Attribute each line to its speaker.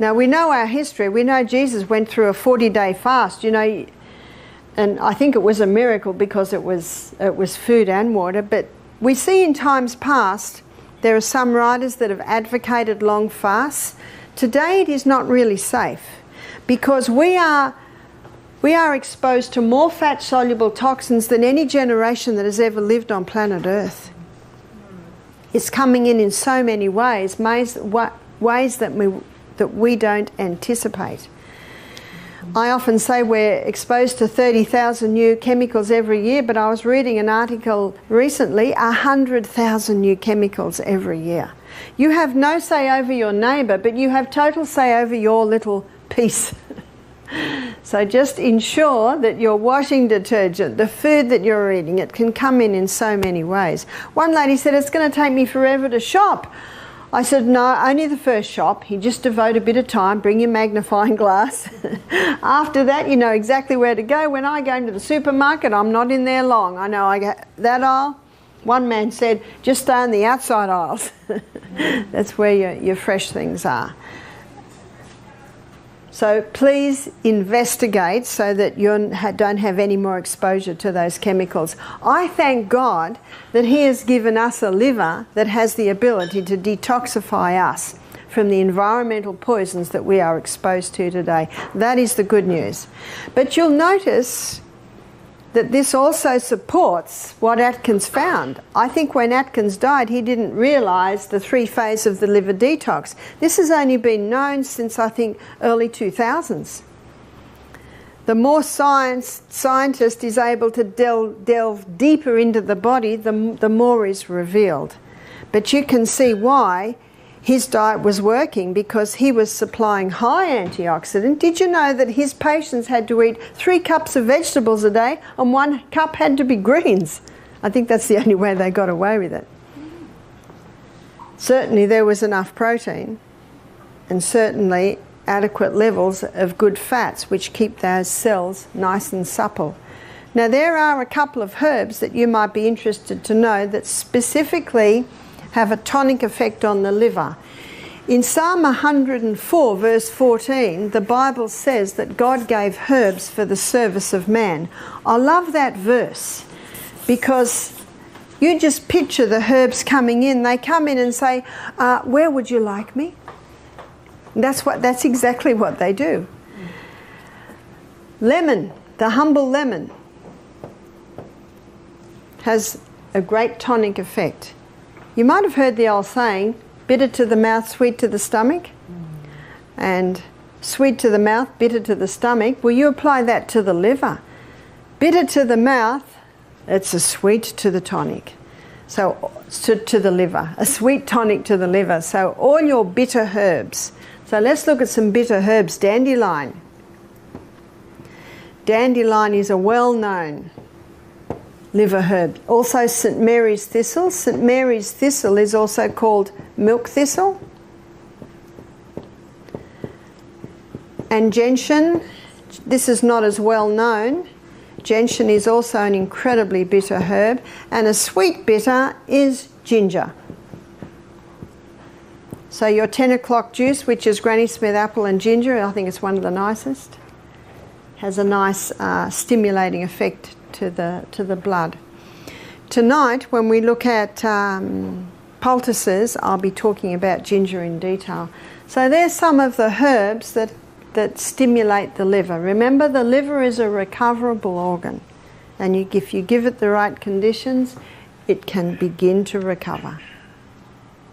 Speaker 1: Now we know our history. We know Jesus went through a 40-day fast, you know, and I think it was a miracle because it was food and water. But we see in times past there are some writers that have advocated long fasts. Today it is not really safe because we are exposed to more fat-soluble toxins than any generation that has ever lived on planet Earth. It's coming in so many ways that we don't anticipate. I often say we're exposed to 30,000 new chemicals every year, but I was reading an article recently, 100,000 new chemicals every year. You have no say over your neighbour, but you have total say over your little piece. So just ensure that your washing detergent, the food that you're eating, it can come in so many ways. One lady said, it's going to take me forever to shop. I said, no, only the first shop. You just devote a bit of time, bring your magnifying glass. After that, you know exactly where to go. When I go into the supermarket, I'm not in there long. I know I get that aisle. One man said, just stay on the outside aisles. That's where your fresh things are. So please investigate so that you don't have any more exposure to those chemicals. I thank God that He has given us a liver that has the ability to detoxify us from the environmental poisons that we are exposed to today. That is the good news. But you'll notice that this also supports what Atkins found. I think when Atkins died, he didn't realise the 3 phases of the liver detox. This has only been known since, I think, early 2000s. The more scientist is able to delve deeper into the body, the more is revealed. But you can see why his diet was working, because he was supplying high antioxidant. Did you know that his patients had to eat 3 cups of vegetables a day and 1 cup had to be greens? I think that's the only way they got away with it. Certainly there was enough protein and certainly adequate levels of good fats which keep those cells nice and supple. Now there are a couple of herbs that you might be interested to know that specifically have a tonic effect on the liver. In Psalm 104 verse 14, the Bible says that God gave herbs for the service of man. I love that verse because you just picture the herbs coming in. They come in and say, where would you like me? That's exactly what they do. Lemon, the humble lemon, has a great tonic effect. You might have heard the old saying, bitter to the mouth, sweet to the stomach. And sweet to the mouth, bitter to the stomach. Well, you apply that to the liver. Bitter to the mouth, it's a sweet to the tonic. So, to the liver. A sweet tonic to the liver. So all your bitter herbs. So let's look at some bitter herbs. Dandelion. Dandelion is a well-known liver herb. Also St. Mary's thistle. St. Mary's thistle is also called milk thistle. And gentian, this is not as well known. Gentian is also an incredibly bitter herb. And a sweet bitter is ginger. So your 10 o'clock juice, which is Granny Smith apple and ginger, I think it's one of the nicest, has a nice stimulating effect to the blood. Tonight, when we look at poultices, I'll be talking about ginger in detail. So there's some of the herbs that stimulate the liver. Remember, the liver is a recoverable organ, and if you give it the right conditions, it can begin to recover.